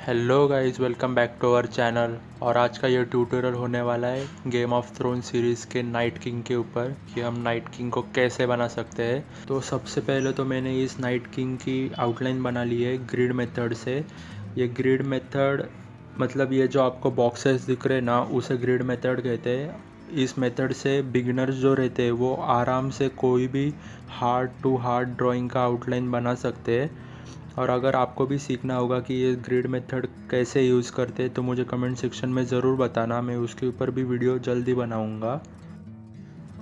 Hello guys, welcome back to our channel. और आज का ये ट्यूटोरियल होने वाला है गेम ऑफ थ्रोन सीरीज़ के नाइट किंग के ऊपर कि हम नाइट किंग को कैसे बना सकते हैं। तो सबसे पहले तो मैंने इस नाइट किंग की आउटलाइन बना ली है ग्रिड मेथड से। ये ग्रिड मेथड मतलब ये जो आपको बॉक्सेस दिख रहे हैं ना, उसे ग्रिड मेथड कहते हैं। इस मेथड से बिगिनर्स जो रहते हैं वो आराम से कोई भी हार्ड टू हार्ड ड्राइंग का आउटलाइन बना सकते हैं। और अगर आपको भी सीखना होगा कि ये ग्रिड मेथड कैसे यूज़ करते हैं तो मुझे कमेंट सेक्शन में ज़रूर बताना, मैं उसके ऊपर भी वीडियो जल्दी बनाऊंगा।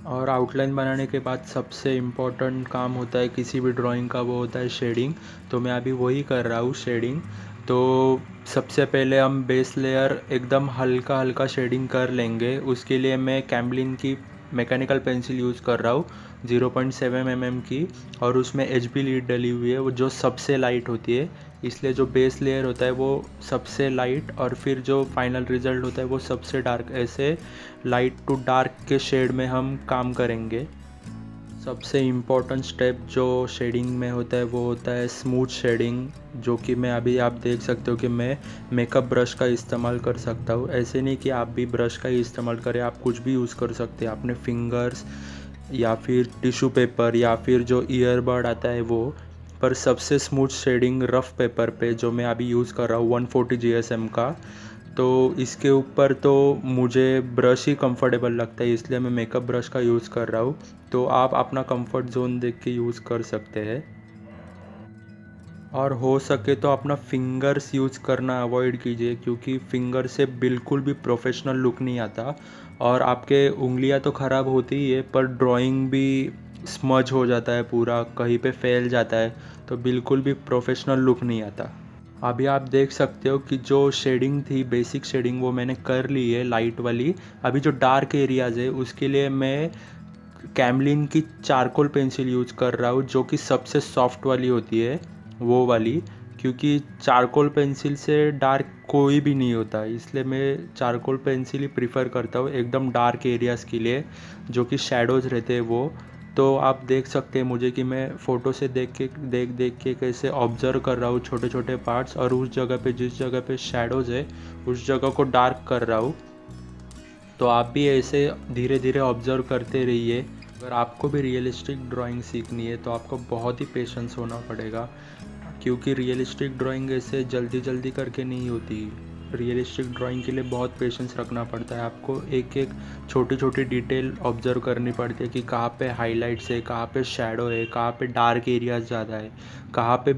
और आउटलाइन बनाने के बाद सबसे इम्पोर्टेंट काम होता है किसी भी ड्राइंग का, वो होता है शेडिंग। तो मैं अभी वही कर रहा हूँ, शेडिंग। तो सबसे पहले हम बेस लेयर एकदम हल्का हल्का शेडिंग कर लेंगे। उसके लिए मैं कैमलिन की मैकेनिकल पेंसिल यूज़ कर रहा हूँ 0.7 mm की, और उसमें HB लीड डली हुई है वो जो सबसे लाइट होती है। इसलिए जो बेस लेयर होता है वो सबसे लाइट और फिर जो फाइनल रिज़ल्ट होता है वो सबसे डार्क। ऐसे लाइट टू डार्क के शेड में हम काम करेंगे। सबसे इम्पोर्टेंट स्टेप जो शेडिंग में होता है वो होता है स्मूथ शेडिंग, जो कि मैं अभी आप देख सकते हो कि मैं मेकअप ब्रश का इस्तेमाल कर सकता हूँ। ऐसे नहीं कि आप भी ब्रश का ही इस्तेमाल करें, आप कुछ भी यूज़ कर सकते हैं अपने फिंगर्स या फिर टिश्यू पेपर या फिर जो ईयरबड आता है वो। पर सबसे स्मूथ शेडिंग रफ़ पेपर पे जो मैं अभी यूज़ कर रहा हूँ 140 GSM का। तो इसके ऊपर तो मुझे ब्रश ही कंफर्टेबल लगता है, इसलिए मैं मेकअप ब्रश का यूज़ कर रहा हूँ। तो आप अपना कंफर्ट जोन देख के यूज़ कर सकते हैं। और हो सके तो अपना फिंगर्स यूज़ करना अवॉइड कीजिए, क्योंकि फिंगर से बिल्कुल भी प्रोफेशनल लुक नहीं आता। और आपके उंगलियां तो ख़राब होती ही है, पर ड्राइंग भी स्मज हो जाता है, पूरा कहीं पे फैल जाता है, तो बिल्कुल भी प्रोफेशनल लुक नहीं आता। अभी आप देख सकते हो कि जो शेडिंग थी, बेसिक शेडिंग, वो मैंने कर ली है लाइट वाली। अभी जो डार्क एरियाज़ है उसके लिए मैं कैमलिन की चारकोल पेंसिल यूज़ कर रहा हूँ, जो कि सबसे सॉफ्ट वाली होती है, वो वाली। क्योंकि चारकोल पेंसिल से डार्क कोई भी नहीं होता, इसलिए मैं चारकोल पेंसिल ही प्रीफर करता हूँ एकदम डार्क एरियाज़ के लिए, जो कि शैडोज़ रहते हैं वो। तो आप देख सकते हैं मुझे कि मैं फ़ोटो से देख के कैसे ऑब्ज़र्व कर रहा हूँ छोटे छोटे पार्ट्स, और उस जगह पे जिस जगह पे शैडोज़ है उस जगह को डार्क कर रहा हूँ। तो आप भी ऐसे धीरे धीरे ऑब्ज़र्व करते रहिए। अगर आपको भी रियलिस्टिक ड्राइंग सीखनी है तो आपको बहुत ही पेशेंस होना पड़ेगा, क्योंकि रियलिस्टिक ड्राइंग ऐसे जल्दी जल्दी करके नहीं होती। रियलिस्टिक ड्राइंग के लिए बहुत पेशेंस रखना पड़ता है, आपको एक एक छोटी छोटी डिटेल ऑब्जर्व करनी पड़ती है कि कहाँ पे हाइलाइट्स है, कहाँ पे शैडो है, कहाँ पे डार्क एरियाज ज़्यादा है, कहाँ पे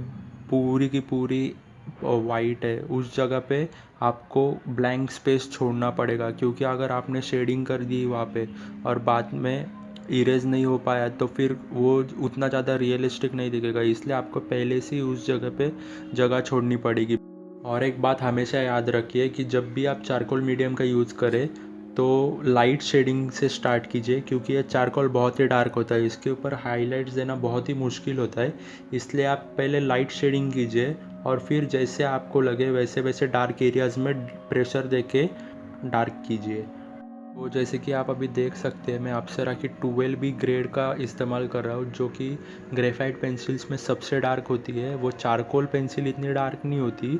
पूरी की पूरी वाइट है, उस जगह पे आपको ब्लैंक स्पेस छोड़ना पड़ेगा। क्योंकि अगर आपने शेडिंग कर दी वहाँ पे और बाद में इरेज नहीं हो पाया तो फिर वो उतना ज़्यादा रियलिस्टिक नहीं दिखेगा, इसलिए आपको पहले से ही उस जगह पे जगह छोड़नी पड़ेगी। और एक बात हमेशा याद रखिए कि जब भी आप चारकोल मीडियम का यूज़ करें तो लाइट शेडिंग से स्टार्ट कीजिए, क्योंकि ये चारकोल बहुत ही डार्क होता है, इसके ऊपर हाइलाइट्स देना बहुत ही मुश्किल होता है। इसलिए आप पहले लाइट शेडिंग कीजिए और फिर जैसे आपको लगे वैसे वैसे डार्क एरियाज़ में प्रेशर देके डार्क कीजिए। तो जैसे कि आप अभी देख सकते हैं मैं अप्सरा की 12B ग्रेड का इस्तेमाल कर रहा हूँ, जो कि ग्रेफाइट पेंसिल्स में सबसे डार्क होती है। वो चारकोल पेंसिल इतनी डार्क नहीं होती,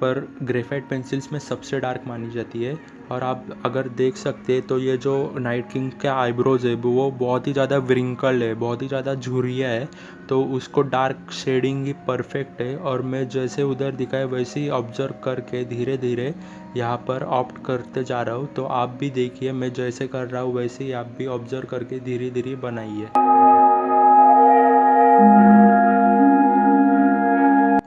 पर ग्रेफाइट पेंसिल्स में सबसे डार्क मानी जाती है। और आप अगर देख सकते हैं तो ये जो नाइट किंग के आईब्रोज है वो बहुत ही ज़्यादा व्रिंकल है, बहुत ही ज़्यादा झुर्रिया है, तो उसको डार्क शेडिंग ही परफेक्ट है। और मैं जैसे उधर दिखाए वैसे ही ऑब्जर्व करके धीरे धीरे यहाँ पर ऑप्ट करते जा रहा हूँ। तो आप भी देखिए, मैं जैसे कर रहा हूँ वैसे ही आप भी ऑब्जर्व करके धीरे धीरे बनाइए।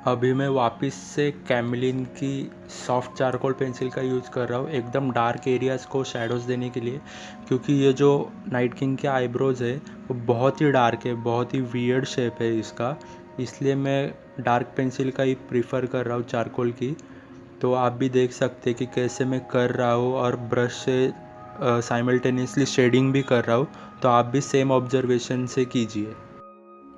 अभी मैं वापस से कैमलिन की सॉफ्ट चारकोल पेंसिल का यूज़ कर रहा हूँ एकदम डार्क एरियाज़ को शेडोज़ देने के लिए, क्योंकि ये जो नाइट किंग के आईब्रोज़ है वो बहुत ही डार्क है, बहुत ही वियर्ड शेप है इसका, इसलिए मैं डार्क पेंसिल का ही प्रीफर कर रहा हूँ चारकोल की। तो आप भी देख सकते हैं कि कैसे मैं कर रहा हूँ और ब्रश से साइमल्टेनियसली शेडिंग भी कर रहा हूँ। तो आप भी सेम ऑब्जर्वेशन से कीजिए।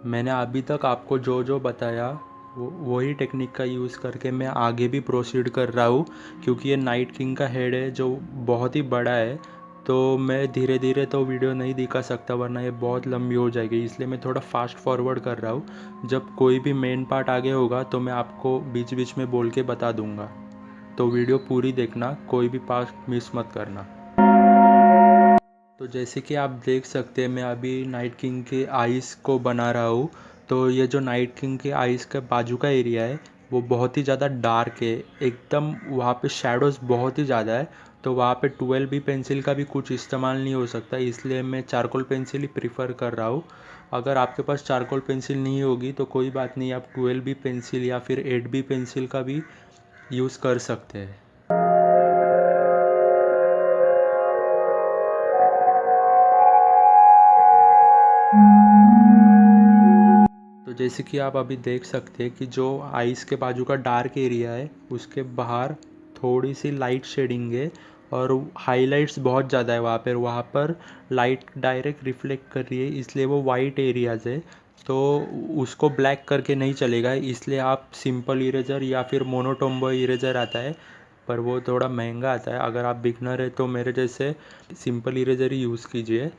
मैंने अभी तक आपको जो जो बताया वो वही टेक्निक का यूज़ करके मैं आगे भी प्रोसीड कर रहा हूँ, क्योंकि ये नाइट किंग का हेड है जो बहुत ही बड़ा है। तो मैं धीरे धीरे तो वीडियो नहीं दिखा सकता वरना ये बहुत लंबी हो जाएगी, इसलिए मैं थोड़ा फास्ट फॉरवर्ड कर रहा हूँ। जब कोई भी मेन पार्ट आगे होगा तो मैं आपको बीच बीच में बोल के बता दूँगा, तो वीडियो पूरी देखना, कोई भी पार्ट मिस मत करना। तो जैसे कि आप देख सकते हैं मैं अभी नाइट किंग के आइस को बना रहा हूँ। तो ये जो नाइट किंग के आइस के बाजू का एरिया है वो बहुत ही ज़्यादा डार्क है, एकदम वहाँ पे शैडोज़ बहुत ही ज़्यादा है। तो वहाँ पे 12B पेंसिल का भी कुछ इस्तेमाल नहीं हो सकता, इसलिए मैं चारकोल पेंसिल ही प्रीफर कर रहा हूँ। अगर आपके पास चारकोल पेंसिल नहीं होगी तो कोई बात नहीं, आप 12B पेंसिल या फिर 8B पेंसिल का भी यूज़ कर सकते हैं। तो जैसे कि आप अभी देख सकते हैं कि जो आइस के बाजू का डार्क एरिया है उसके बाहर थोड़ी सी लाइट शेडिंग है और हाइलाइट्स बहुत ज़्यादा है वहाँ पर लाइट डायरेक्ट रिफ्लेक्ट कर रही है, इसलिए वो वाइट एरियाज़ है। तो उसको ब्लैक करके नहीं चलेगा, इसलिए आप सिंपल इरेजर या फिर मोनोटोम्बो इरेजर आता है, पर वो थोड़ा महंगा आता है। अगर आप बिगनर है तो मेरे जैसे सिंपल इरेजर ही यूज़ कीजिए,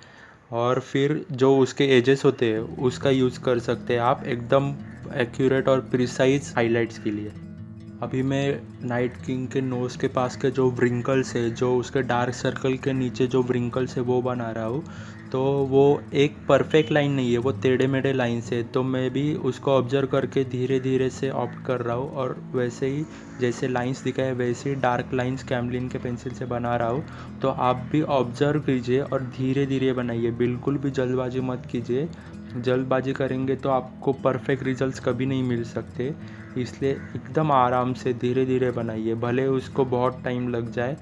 और फिर जो उसके एजेस होते हैं उसका यूज़ कर सकते हैं आप एकदम एक्यूरेट और प्रिसाइज हाइलाइट्स के लिए। अभी मैं नाइट किंग के नोज़ के पास के जो व्रिंकल्स है, जो उसके डार्क सर्कल के नीचे जो व्रिंकल्स है वो बना रहा हूँ। तो वो एक परफेक्ट लाइन नहीं है, वो टेढ़े मेढ़े लाइन्स है, तो मैं भी उसको ऑब्जर्व करके धीरे धीरे से ऑप्ट कर रहा हूँ और वैसे ही जैसे लाइंस दिखाए वैसे ही डार्क लाइंस कैमलिन के पेंसिल से बना रहा हूँ। तो आप भी ऑब्जर्व कीजिए और धीरे धीरे बनाइए, बिल्कुल भी जल्दबाजी मत कीजिए। जल्दबाजी करेंगे तो आपको परफेक्ट रिजल्ट्स कभी नहीं मिल सकते, इसलिए एकदम आराम से धीरे धीरे बनाइए, भले उसको बहुत टाइम लग जाए।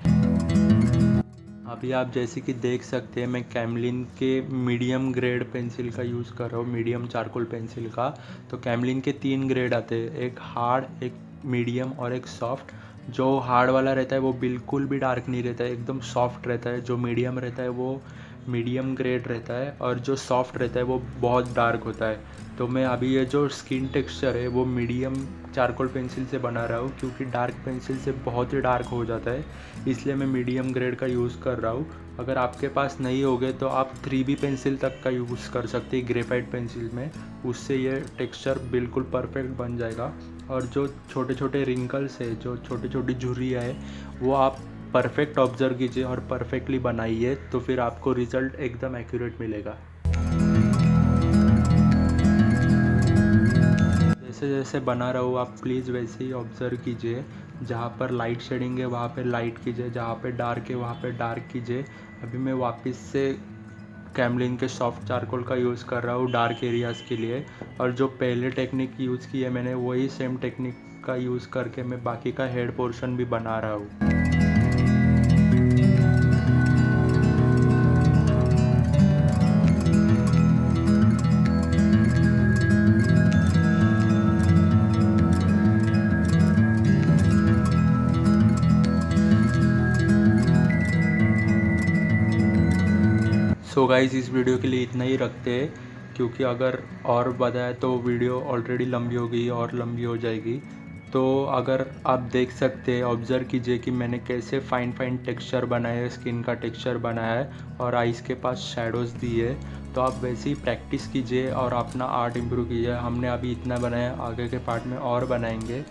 अभी आप जैसे कि देख सकते हैं मैं कैमलिन के मीडियम ग्रेड पेंसिल का यूज़ कर रहा हूँ, मीडियम चारकोल पेंसिल का। तो कैमलिन के 3 ग्रेड आते हैं, एक हार्ड, एक मीडियम और एक सॉफ्ट। जो हार्ड वाला रहता है वो बिल्कुल भी डार्क नहीं रहता है, एकदम सॉफ्ट रहता है। जो मीडियम रहता है वो मीडियम ग्रेड रहता है, और जो सॉफ्ट रहता है वो बहुत डार्क होता है। तो मैं अभी ये जो स्किन टेक्सचर है वो मीडियम चारकोल पेंसिल से बना रहा हूँ, क्योंकि डार्क पेंसिल से बहुत ही डार्क हो जाता है, इसलिए मैं मीडियम ग्रेड का यूज़ कर रहा हूँ। अगर आपके पास नहीं होगे तो आप 3B पेंसिल तक का यूज़ कर सकते हैं ग्रेफाइट पेंसिल में, उससे ये टेक्सचर बिल्कुल परफेक्ट बन जाएगा। और जो छोटे छोटे रिंकल्स है, जो छोटी छोटी झुर्रियाँ है, वो आप परफेक्ट ऑब्जर्व कीजिए और परफेक्टली बनाइए, तो फिर आपको रिज़ल्ट एकदम एक्यूरेट मिलेगा। जैसे जैसे बना रहा हूँ आप प्लीज़ वैसे ही ऑब्ज़र्व कीजिए। जहाँ पर लाइट शेडिंग है वहाँ पे लाइट कीजिए, जहाँ पे डार्क है वहाँ पे डार्क कीजिए। अभी मैं वापस से कैमलिन के सॉफ्ट चारकोल का यूज़ कर रहा हूँ डार्क एरियाज़ के लिए, और जो पहले टेक्निक यूज़ की है मैंने वही सेम टेक्निक का यूज़ करके मैं बाकी का हेड पोर्शन भी बना रहा हूँ। सो गाइस इस वीडियो के लिए इतना ही रखते हैं, क्योंकि अगर और बताया तो वीडियो ऑलरेडी लंबी हो गई और लंबी हो जाएगी। तो अगर आप देख सकते हैं, ऑब्ज़र्व कीजिए कि मैंने कैसे फाइन फाइन टेक्सचर बनाया है, स्किन का टेक्सचर बनाया है और आइज़ के पास शैडोज़ दी है। तो आप वैसे ही प्रैक्टिस कीजिए और अपना आर्ट इम्प्रूव कीजिए। हमने अभी इतना बनाया, आगे के पार्ट में और बनाएंगे।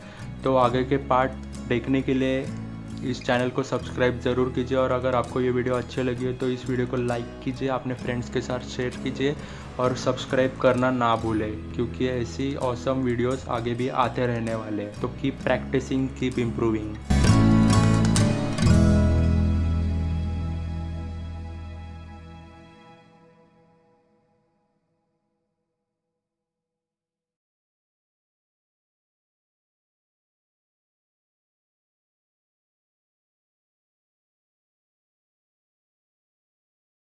तो आगे के पार्ट देखने के लिए इस चैनल को सब्सक्राइब ज़रूर कीजिए, और अगर आपको ये वीडियो अच्छी लगी है तो इस वीडियो को लाइक कीजिए, अपने फ्रेंड्स के साथ शेयर कीजिए और सब्सक्राइब करना ना भूलें, क्योंकि ऐसी ऑसम वीडियोस आगे भी आते रहने वाले हैं। तो कीप प्रैक्टिसिंग, कीप इम्प्रूविंग।